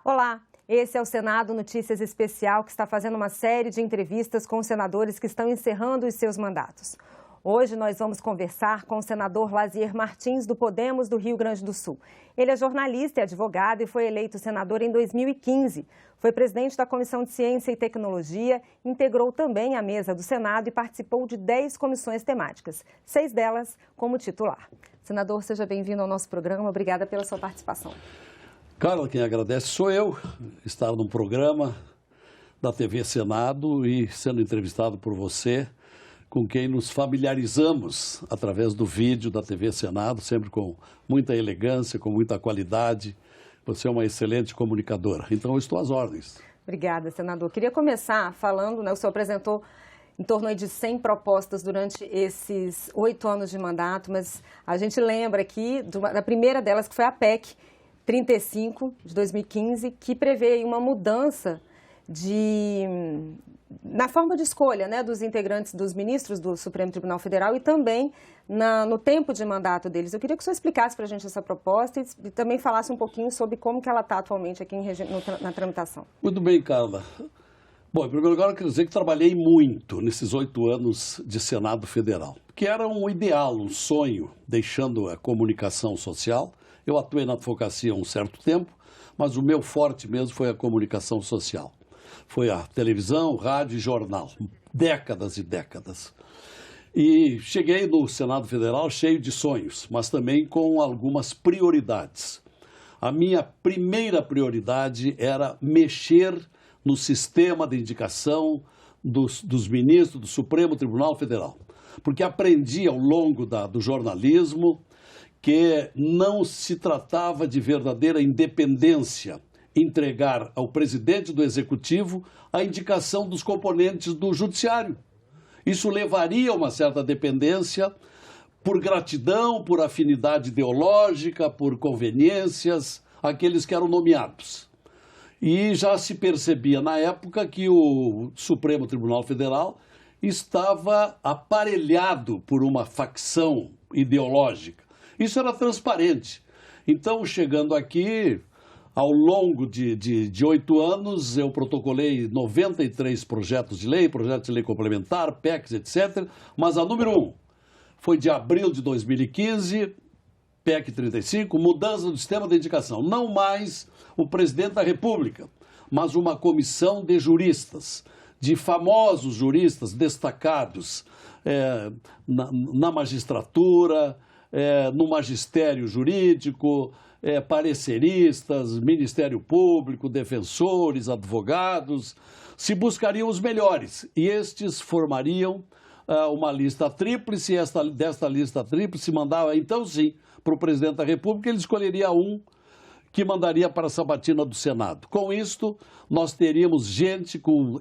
Olá, esse é o Senado Notícias Especial, que está fazendo uma série de entrevistas com senadores que estão encerrando os seus mandatos. Hoje nós vamos conversar com o senador Lazier Martins, do Podemos do Rio Grande do Sul. Ele é jornalista e advogado e foi eleito senador em 2015. Foi presidente da Comissão de Ciência e Tecnologia, integrou também a mesa do Senado e participou de 10 comissões temáticas, 6 delas como titular. Senador, seja bem-vindo ao nosso programa. Obrigada pela sua participação. Carla, quem agradece sou eu, estar num programa da TV Senado e sendo entrevistado por você, com quem nos familiarizamos através do vídeo da TV Senado, sempre com muita elegância, com muita qualidade. Você é uma excelente comunicadora, então eu estou às ordens. Obrigada, senador. Queria começar falando, o senhor apresentou em torno de 100 propostas durante esses 8 anos de mandato, mas a gente lembra aqui da primeira delas, que foi a PEC 35 de 2015, que prevê uma mudança na forma de escolha, né, dos integrantes, dos ministros do Supremo Tribunal Federal e também no tempo de mandato deles. Eu queria que o senhor explicasse para a gente essa proposta e também falasse um pouquinho sobre como que ela está atualmente aqui na tramitação. Muito bem, Carla. Bom, em primeiro lugar, eu quero dizer que trabalhei muito nesses 8 anos de Senado Federal, que era um ideal, um sonho, deixando a comunicação social. Eu atuei na advocacia há um certo tempo, mas o meu forte mesmo foi a comunicação social. Foi a televisão, rádio e jornal, décadas e décadas. E cheguei no Senado Federal cheio de sonhos, mas também com algumas prioridades. A minha primeira prioridade era mexer no sistema de indicação dos ministros do Supremo Tribunal Federal, porque aprendi ao longo do jornalismo que não se tratava de verdadeira independência entregar ao presidente do Executivo a indicação dos componentes do Judiciário. Isso levaria a uma certa dependência por gratidão, por afinidade ideológica, por conveniências, àqueles que eram nomeados. E já se percebia na época que o Supremo Tribunal Federal estava aparelhado por uma facção ideológica. Isso era transparente. Então, chegando aqui, ao longo de 8 anos, eu protocolei 93 projetos de lei complementar, PECs, etc. Mas a número 1 foi de abril de 2015, PEC 35, mudança do sistema de indicação. Não mais o presidente da República, mas uma comissão de juristas, de famosos juristas destacados na magistratura, no magistério jurídico, pareceristas, Ministério Público, defensores, advogados. Se buscariam os melhores e estes formariam uma lista tríplice, e desta lista tríplice mandava, então sim, para o presidente da República, ele escolheria um que mandaria para a sabatina do Senado. Com isto, nós teríamos gente com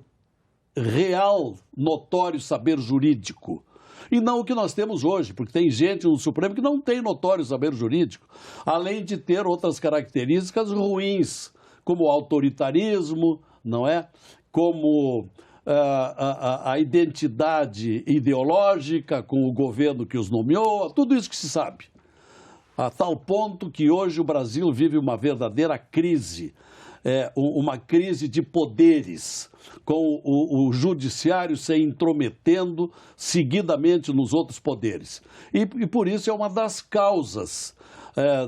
real, notório saber jurídico. E não o que nós temos hoje, porque tem gente no Supremo que não tem notório saber jurídico, além de ter outras características ruins, como o autoritarismo, não é? Como a identidade ideológica com o governo que os nomeou, tudo isso que se sabe. A tal ponto que hoje o Brasil vive uma verdadeira crise, uma crise de poderes, com o judiciário se intrometendo seguidamente nos outros poderes. E por isso é uma das causas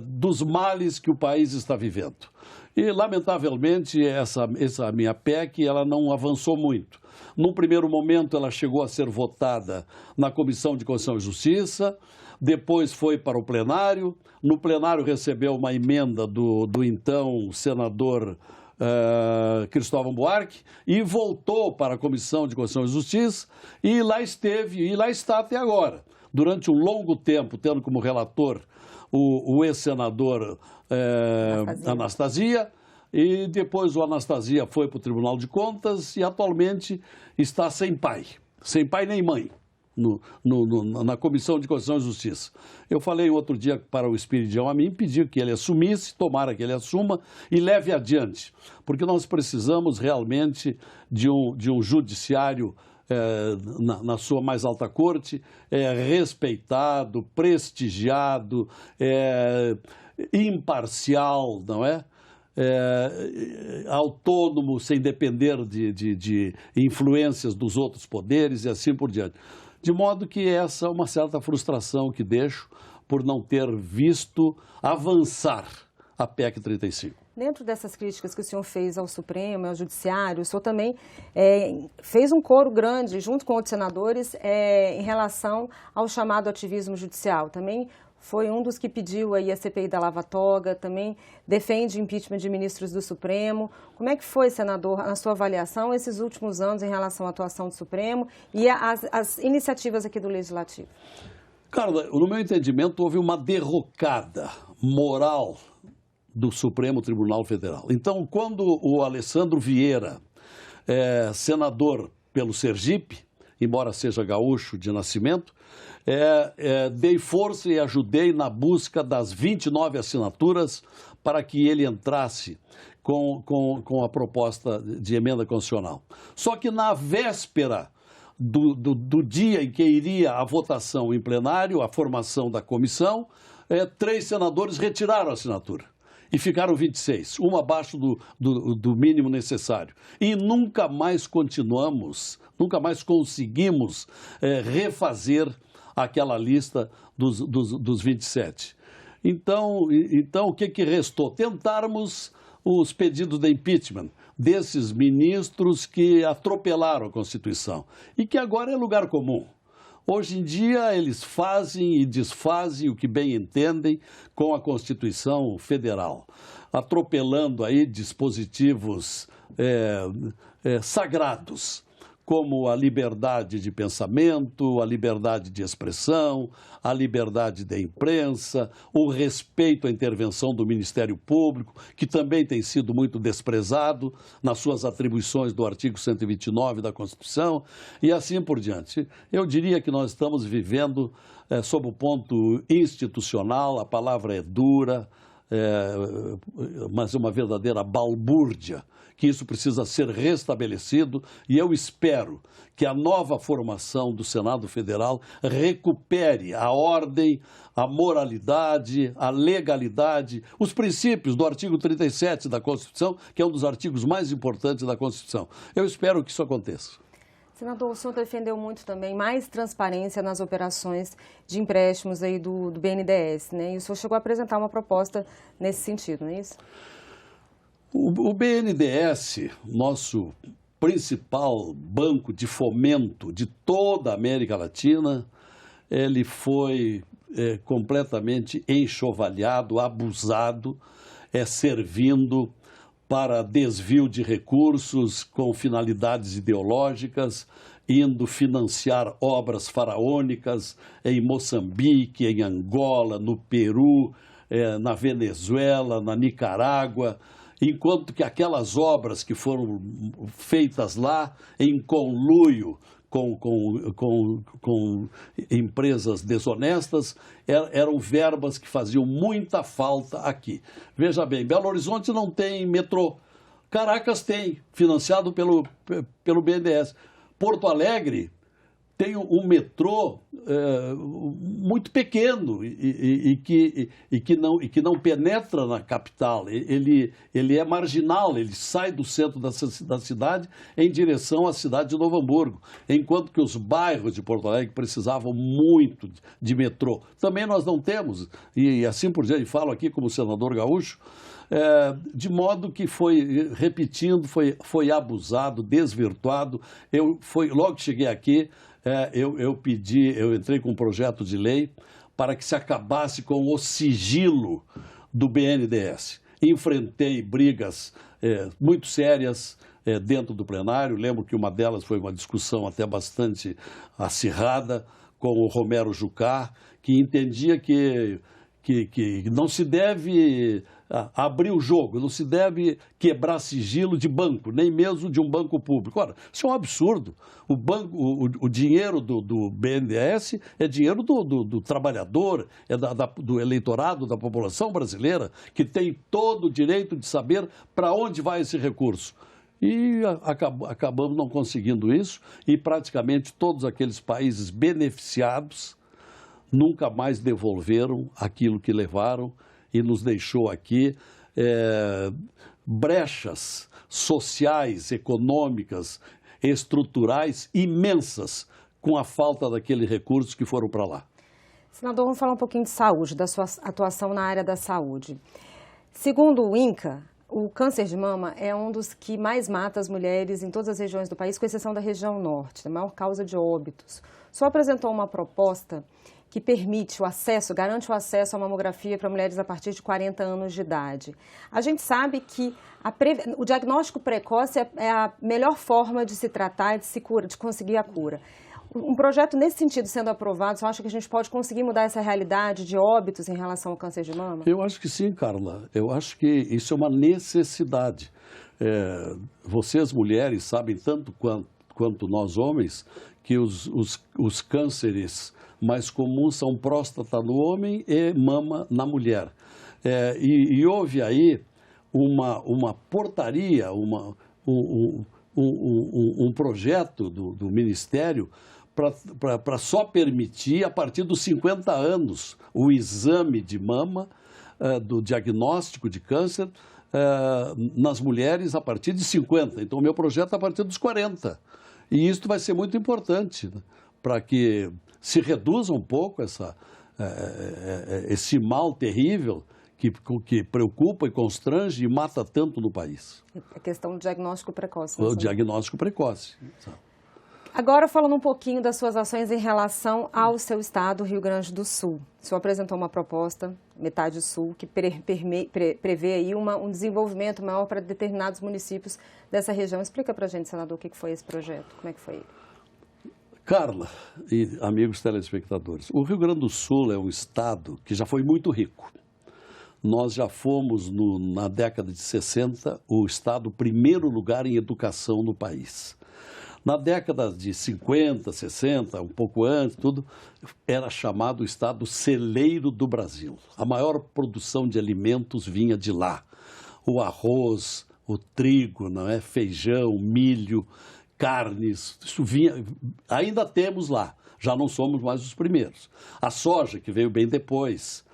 dos males que o país está vivendo. E, lamentavelmente, essa minha PEC ela não avançou muito. Num primeiro momento, ela chegou a ser votada na Comissão de Constituição e Justiça, depois foi para o plenário. No plenário recebeu uma emenda do então senador Cristóvão Buarque e voltou para a Comissão de Constituição e Justiça e lá esteve, e lá está até agora. Durante um longo tempo, tendo como relator o ex-senador Anastasia, e depois o Anastasia foi para o Tribunal de Contas e atualmente está sem pai nem mãe. Na Comissão de Constituição e Justiça. Eu falei outro dia para o Espiridião a mim, pediu que ele assumisse, tomara que ele assuma e leve adiante, porque nós precisamos realmente de um judiciário na sua mais alta corte, respeitado, prestigiado, imparcial, não é? autônomo, sem depender de influências dos outros poderes e assim por diante. De modo que essa é uma certa frustração que deixo por não ter visto avançar a PEC 35. Dentro dessas críticas que o senhor fez ao Supremo e ao Judiciário, o senhor também fez um coro grande, junto com outros senadores, em relação ao chamado ativismo judicial. Também foi um dos que pediu aí a CPI da Lava Toga, também defende impeachment de ministros do Supremo. Como é que foi, senador, na sua avaliação, esses últimos anos em relação à atuação do Supremo e as iniciativas aqui do Legislativo? Carla, no meu entendimento, houve uma derrocada moral do Supremo Tribunal Federal. Então, quando o Alessandro Vieira, senador pelo Sergipe, embora seja gaúcho de nascimento, dei força e ajudei na busca das 29 assinaturas para que ele entrasse com a proposta de emenda constitucional. Só que na véspera do dia em que iria a votação em plenário, a formação da comissão, 3 senadores retiraram a assinatura. E ficaram 26, uma abaixo do mínimo necessário. E nunca mais conseguimos refazer aquela lista dos 27. Então, o que restou? Tentarmos os pedidos de impeachment desses ministros que atropelaram a Constituição e que agora é lugar comum. Hoje em dia, eles fazem e desfazem o que bem entendem com a Constituição Federal, atropelando aí dispositivos sagrados, como a liberdade de pensamento, a liberdade de expressão, a liberdade da imprensa, o respeito à intervenção do Ministério Público, que também tem sido muito desprezado nas suas atribuições do artigo 129 da Constituição, e assim por diante. Eu diria que nós estamos vivendo, sob o ponto institucional, a palavra é dura, mas é uma verdadeira balbúrdia, que isso precisa ser restabelecido, e eu espero que a nova formação do Senado Federal recupere a ordem, a moralidade, a legalidade, os princípios do artigo 37 da Constituição, que é um dos artigos mais importantes da Constituição. Eu espero que isso aconteça. Senador, o senhor defendeu muito também mais transparência nas operações de empréstimos aí do BNDES, né? E o senhor chegou a apresentar uma proposta nesse sentido, não é isso? O BNDES, nosso principal banco de fomento de toda a América Latina, ele foi completamente enxovalhado, abusado, servindo para desvio de recursos com finalidades ideológicas, indo financiar obras faraônicas em Moçambique, em Angola, no Peru, na Venezuela, na Nicarágua, enquanto que aquelas obras que foram feitas lá em conluio com empresas desonestas, eram verbas que faziam muita falta aqui. Veja bem, Belo Horizonte não tem metrô, Caracas tem, financiado pelo BNDES. Porto Alegre tem um metrô muito pequeno e que não penetra na capital. Ele é marginal, ele sai do centro da cidade em direção à cidade de Novo Hamburgo, enquanto que os bairros de Porto Alegre precisavam muito de metrô. Também nós não temos, e assim por diante, falo aqui como senador gaúcho, de modo que foi, repetindo, foi abusado, desvirtuado. Logo que cheguei aqui, eu entrei com um projeto de lei para que se acabasse com o sigilo do BNDES. Enfrentei brigas muito sérias dentro do plenário. Lembro que uma delas foi uma discussão até bastante acirrada com o Romero Jucá, que entendia que não se deve abrir o jogo, não se deve quebrar sigilo de banco, nem mesmo de um banco público. Ora, isso é um absurdo. O dinheiro do BNDES é dinheiro do trabalhador, do eleitorado, da população brasileira, que tem todo o direito de saber para onde vai esse recurso. E acabamos não conseguindo isso, e praticamente todos aqueles países beneficiados nunca mais devolveram aquilo que levaram e nos deixou aqui brechas sociais, econômicas, estruturais imensas com a falta daqueles recursos que foram para lá. Senador, vamos falar um pouquinho de saúde, da sua atuação na área da saúde. Segundo o INCA, o câncer de mama é um dos que mais mata as mulheres em todas as regiões do país, com exceção da região norte, a maior causa de óbitos. O senhor apresentou uma proposta que permite o acesso, garante o acesso à mamografia para mulheres a partir de 40 anos de idade. A gente sabe que o diagnóstico precoce é a melhor forma de se tratar e de conseguir a cura. Um projeto nesse sentido sendo aprovado, você acha que a gente pode conseguir mudar essa realidade de óbitos em relação ao câncer de mama? Eu acho que sim, Carla. Eu acho que isso é uma necessidade. Vocês, mulheres, sabem tanto quanto nós, homens, que os cânceres mais comuns são próstata no homem e mama na mulher. E houve aí uma portaria, um projeto do Ministério para só permitir, a partir dos 50 anos, o exame de mama do diagnóstico de câncer nas mulheres a partir de 50. Então, o meu projeto é a partir dos 40. E isso vai ser muito importante, né, para que se reduza um pouco esse mal terrível que preocupa e constrange e mata tanto no país. A questão do diagnóstico precoce. O diagnóstico precoce. Sabe? Agora, falando um pouquinho das suas ações em relação ao seu estado, Rio Grande do Sul. O senhor apresentou uma proposta, Metade Sul, que prevê aí um desenvolvimento maior para determinados municípios dessa região. Explica para a gente, senador, o que foi esse projeto, como é que foi ele? Carla e amigos telespectadores, o Rio Grande do Sul é um estado que já foi muito rico. Nós já fomos, na década de 60, o estado primeiro lugar em educação no país. Na década de 50, 60, um pouco antes, tudo, era chamado o estado celeiro do Brasil. A maior produção de alimentos vinha de lá. O arroz, o trigo, não é? Feijão, milho, carnes, isso vinha, ainda temos lá, já não somos mais os primeiros. A soja, que veio bem depois,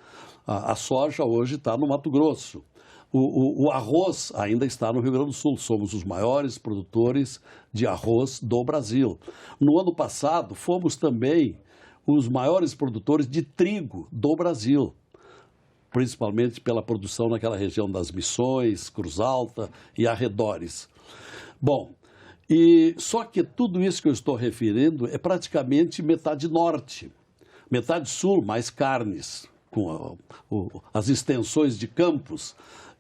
a soja hoje está no Mato Grosso. O arroz ainda está no Rio Grande do Sul, somos os maiores produtores de arroz do Brasil. No ano passado, fomos também os maiores produtores de trigo do Brasil, principalmente pela produção naquela região das Missões, Cruz Alta e arredores. Bom, só que tudo isso que eu estou referindo é praticamente metade norte, metade sul, mais carnes, com as extensões de campos,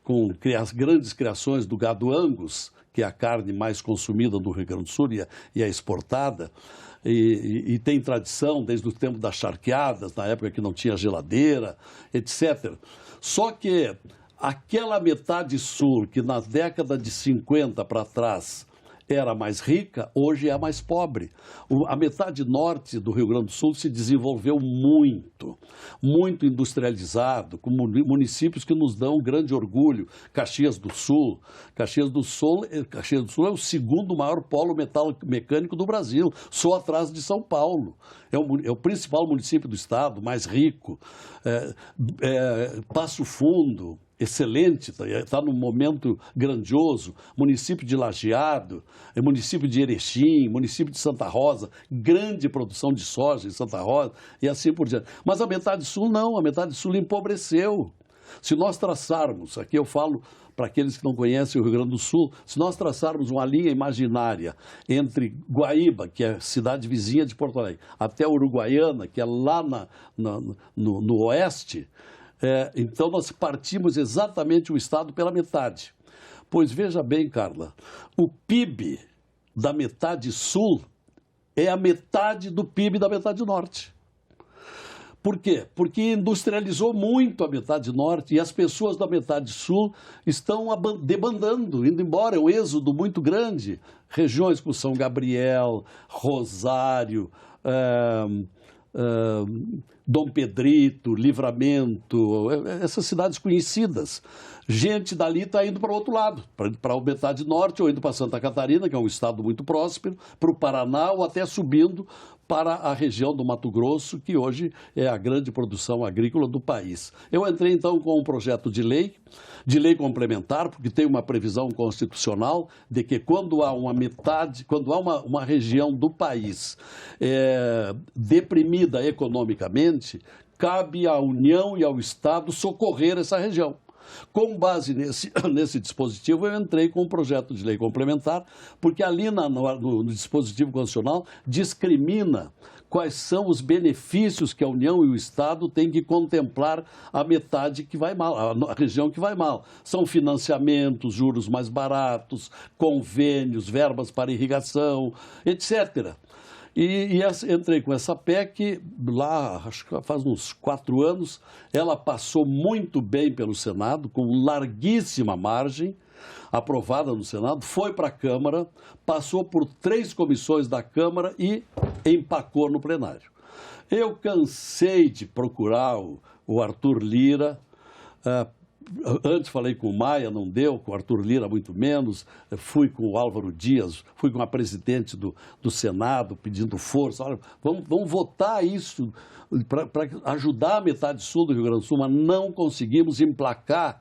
com as grandes criações do gado Angus, que é a carne mais consumida no Rio Grande do Sul e é exportada, e tem tradição desde o tempo das charqueadas, na época que não tinha geladeira, etc. Só que aquela metade sul, que na década de 50 para trás era mais rica, hoje é a mais pobre. A metade norte do Rio Grande do Sul se desenvolveu muito industrializado, com municípios que nos dão um grande orgulho. Caxias do Sul é o segundo maior polo mecânico do Brasil, só atrás de São Paulo. É o principal município do estado, mais rico. Passo Fundo, excelente, está num momento grandioso, município de Lajeado, município de Erechim, município de Santa Rosa, grande produção de soja em Santa Rosa e assim por diante. Mas a metade sul não, a metade sul empobreceu. Se nós traçarmos, aqui eu falo para aqueles que não conhecem o Rio Grande do Sul, se nós traçarmos uma linha imaginária entre Guaíba, que é cidade vizinha de Porto Alegre, até Uruguaiana, que é lá no oeste, então nós partimos exatamente o estado pela metade. Pois veja bem, Carla, o PIB da metade sul é a metade do PIB da metade norte. Por quê? Porque industrializou muito a metade norte e as pessoas da metade sul estão debandando, indo embora. É um êxodo muito grande. Regiões como São Gabriel, Rosário, Dom Pedrito, Livramento, essas cidades conhecidas. Gente dali está indo para o outro lado, para a metade norte, ou indo para Santa Catarina, que é um estado muito próspero, para o Paraná, ou até subindo para a região do Mato Grosso, que hoje é a grande produção agrícola do país. Eu entrei então com um projeto de lei complementar, porque tem uma previsão constitucional de que quando há uma região do país deprimida economicamente, cabe à União e ao Estado socorrer essa região. Com base nesse dispositivo, eu entrei com um projeto de lei complementar, porque ali no dispositivo constitucional discrimina quais são os benefícios que a União e o Estado têm que contemplar a metade que vai mal, a região que vai mal. São financiamentos, juros mais baratos, convênios, verbas para irrigação, etc. E entrei com essa PEC lá, acho que faz uns 4 anos, ela passou muito bem pelo Senado, com larguíssima margem, aprovada no Senado, foi para a Câmara, passou por 3 comissões da Câmara e empacou no plenário. Eu cansei de procurar o Arthur Lira. Antes falei com o Maia, não deu, com o Arthur Lira muito menos, fui com o Álvaro Dias, fui com a presidente do Senado pedindo força, olha, vamos votar isso para ajudar a metade sul do Rio Grande do Sul, mas não conseguimos emplacar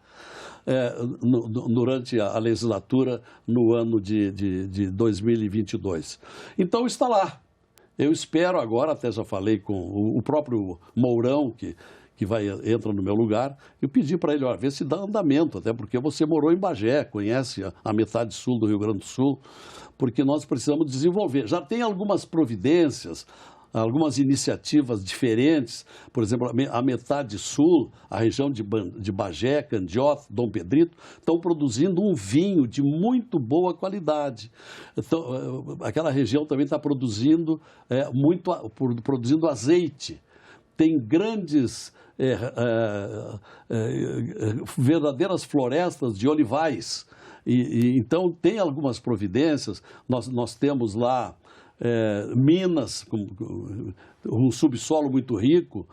durante a legislatura no ano de 2022. Então está lá. Eu espero agora, até já falei com o próprio Mourão, que entra no meu lugar, eu pedi para ele, olha, ver se dá andamento, até porque você morou em Bagé, conhece a metade sul do Rio Grande do Sul, porque nós precisamos desenvolver. Já tem algumas providências, algumas iniciativas diferentes, por exemplo, a metade sul, a região de Bagé, Candiota, Dom Pedrito, estão produzindo um vinho de muito boa qualidade. Então, aquela região também está produzindo produzindo azeite. Tem grandes, verdadeiras florestas de olivais. Então, tem algumas providências. Nós temos lá minas, um subsolo muito rico,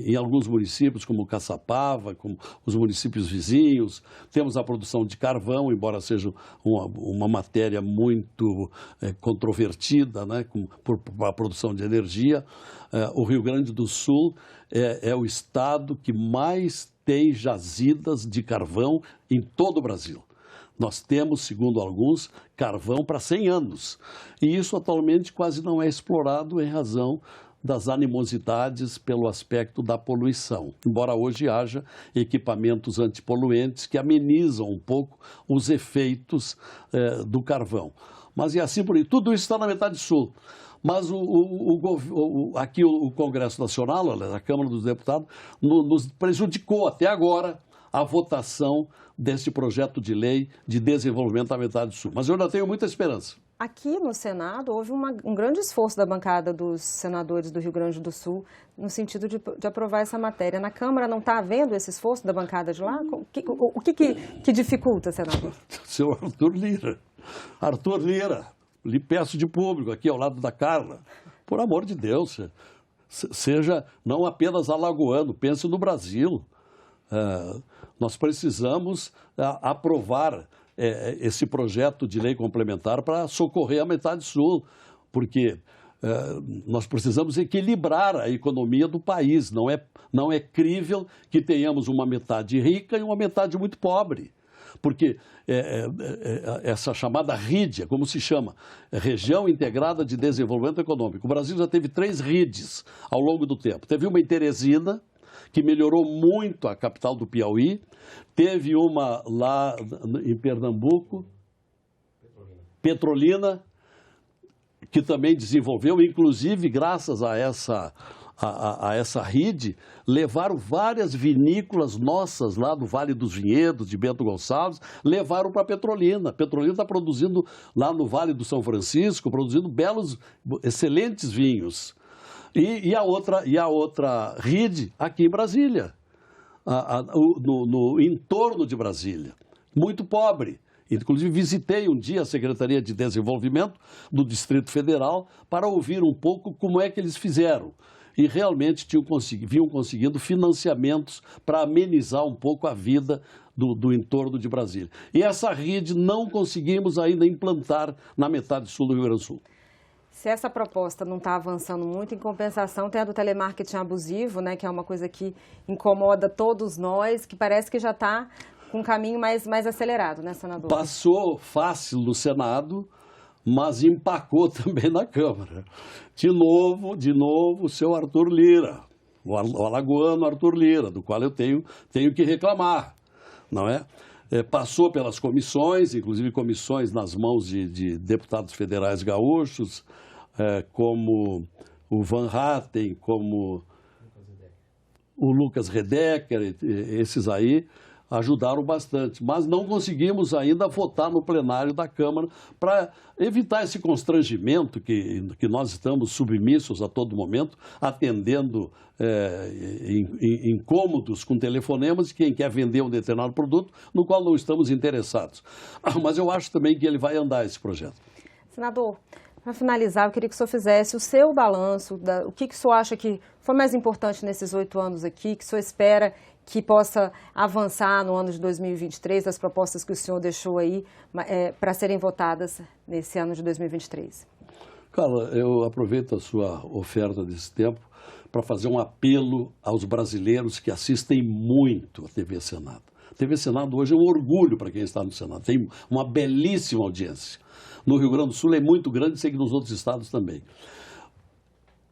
em alguns municípios, como Caçapava, como os municípios vizinhos. Temos a produção de carvão, embora seja uma matéria muito controvertida, né, por a produção de energia. O Rio Grande do Sul é o estado que mais tem jazidas de carvão em todo o Brasil. Nós temos, segundo alguns, carvão para 100 anos. E isso atualmente quase não é explorado em razão das animosidades pelo aspecto da poluição. Embora hoje haja equipamentos antipoluentes que amenizam um pouco os efeitos do carvão. Mas e assim por aí. Tudo isso está na metade sul. Mas aqui o Congresso Nacional, a Câmara dos Deputados, nos prejudicou até agora a votação deste projeto de lei de desenvolvimento da metade sul. Mas eu ainda tenho muita esperança. Aqui no Senado houve um grande esforço da bancada dos senadores do Rio Grande do Sul no sentido de aprovar essa matéria. Na Câmara não está havendo esse esforço da bancada de lá? O que dificulta, senador? Seu Arthur Lira. Arthur Lira, lhe peço de público aqui ao lado da Carla, por amor de Deus, seja não apenas alagoano, pense no Brasil. Nós precisamos aprovar esse projeto de lei complementar para socorrer a metade sul, porque nós precisamos equilibrar a economia do país. Não é crível que tenhamos uma metade rica e uma metade muito pobre, porque essa chamada RID, como se chama, Região Integrada de Desenvolvimento Econômico. O Brasil já teve 3 RIDs ao longo do tempo. Teve uma em Teresina, que melhorou muito a capital do Piauí. Teve uma lá em Pernambuco, Petrolina, que também desenvolveu, inclusive graças a essa RID, levaram várias vinícolas nossas lá do Vale dos Vinhedos, de Bento Gonçalves, levaram para Petrolina. Petrolina está produzindo lá no Vale do São Francisco, produzindo excelentes vinhos. E a outra RID aqui em Brasília, no entorno de Brasília, muito pobre. Inclusive, visitei um dia a Secretaria de Desenvolvimento do Distrito Federal para ouvir um pouco como é que eles fizeram. E realmente vinham conseguindo financiamentos para amenizar um pouco a vida do entorno de Brasília. E essa RID não conseguimos ainda implantar na metade sul do Rio Grande do Sul. Se essa proposta não está avançando muito, em compensação tem a do telemarketing abusivo, né, que é uma coisa que incomoda todos nós, que parece que já está com um caminho mais acelerado, né, senador? Passou fácil no Senado, mas empacou também na Câmara. De novo, o seu Arthur Lira, o alagoano Arthur Lira, do qual eu tenho que reclamar, não é? Passou pelas comissões, inclusive comissões nas mãos de deputados federais gaúchos, como o Van Hatten, como o Lucas Redecker, esses aí ajudaram bastante, mas não conseguimos ainda votar no plenário da Câmara para evitar esse constrangimento que nós estamos submissos a todo momento, atendendo incômodos com telefonemas de quem quer vender um determinado produto no qual não estamos interessados. Mas eu acho também que ele vai andar, esse projeto. Senador, para finalizar, eu queria que o senhor fizesse o seu balanço, o que o senhor acha que foi mais importante nesses 8 anos aqui, que o senhor espera que possa avançar no ano de 2023, das propostas que o senhor deixou aí para serem votadas nesse ano de 2023. Carla, eu aproveito a sua oferta desse tempo para fazer um apelo aos brasileiros que assistem muito a TV Senado. A TV Senado hoje é um orgulho para quem está no Senado, tem uma belíssima audiência. No Rio Grande do Sul é muito grande, sei que nos outros estados também.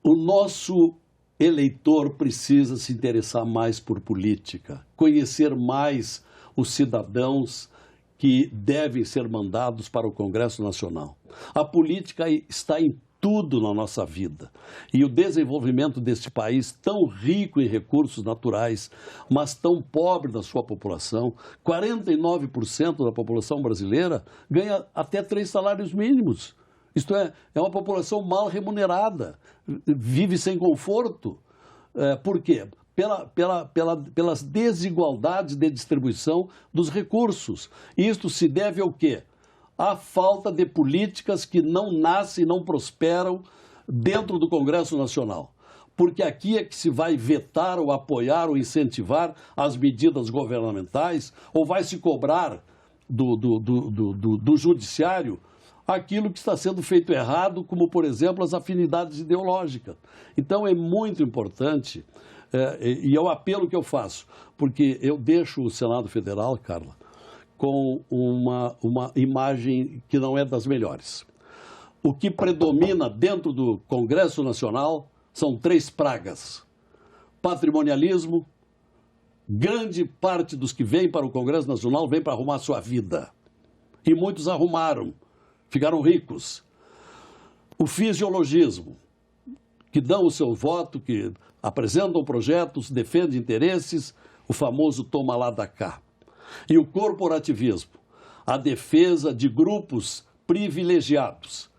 O nosso eleitor precisa se interessar mais por política, conhecer mais os cidadãos que devem ser mandados para o Congresso Nacional. A política está em tudo na nossa vida. E o desenvolvimento deste país, tão rico em recursos naturais, mas tão pobre da sua população, 49% da população brasileira ganha até 3 salários mínimos. Isto é uma população mal remunerada, vive sem conforto. Por quê? Pelas desigualdades de distribuição dos recursos. Isto se deve ao quê? À falta de políticas que não nascem, não prosperam dentro do Congresso Nacional. Porque aqui é que se vai vetar ou apoiar ou incentivar as medidas governamentais, ou vai se cobrar do judiciário aquilo que está sendo feito errado, como, por exemplo, as afinidades ideológicas. Então, é muito importante, e é o apelo que eu faço, porque eu deixo o Senado Federal, Carla, com uma imagem que não é das melhores. O que predomina dentro do Congresso Nacional são 3 pragas: patrimonialismo, grande parte dos que vêm para o Congresso Nacional vem para arrumar sua vida. E muitos arrumaram, ficaram ricos. O fisiologismo, que dão o seu voto, que apresentam projetos, defendem interesses, o famoso toma lá da cá. E o corporativismo, a defesa de grupos privilegiados.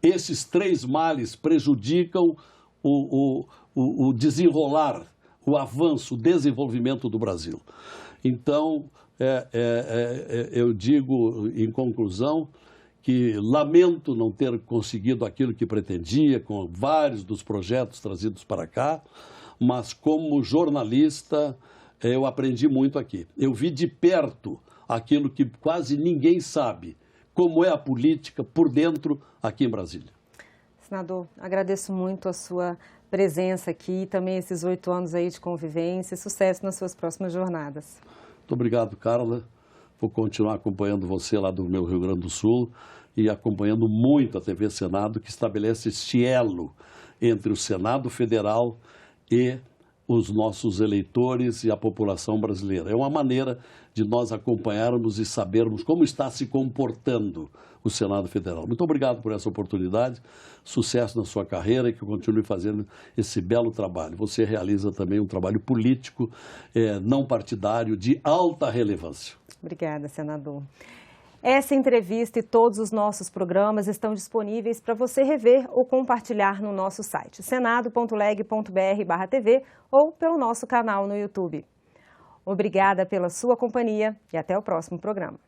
Esses 3 males prejudicam o desenrolar, o avanço, o desenvolvimento do Brasil. Então, eu digo, em conclusão, que lamento não ter conseguido aquilo que pretendia com vários dos projetos trazidos para cá, mas como jornalista eu aprendi muito aqui. Eu vi de perto aquilo que quase ninguém sabe, como é a política por dentro aqui em Brasília. Senador, agradeço muito a sua presença aqui e também esses 8 anos aí de convivência. Sucesso nas suas próximas jornadas. Muito obrigado, Carla. Vou continuar acompanhando você lá do meu Rio Grande do Sul e acompanhando muito a TV Senado, que estabelece este elo entre o Senado Federal e os nossos eleitores e a população brasileira. É uma maneira de nós acompanharmos e sabermos como está se comportando o Senado Federal. Muito obrigado por essa oportunidade, sucesso na sua carreira e que continue fazendo esse belo trabalho. Você realiza também um trabalho político, não partidário, de alta relevância. Obrigada, senador. Essa entrevista e todos os nossos programas estão disponíveis para você rever ou compartilhar no nosso site, senado.leg.br/tv ou pelo nosso canal no YouTube. Obrigada pela sua companhia e até o próximo programa.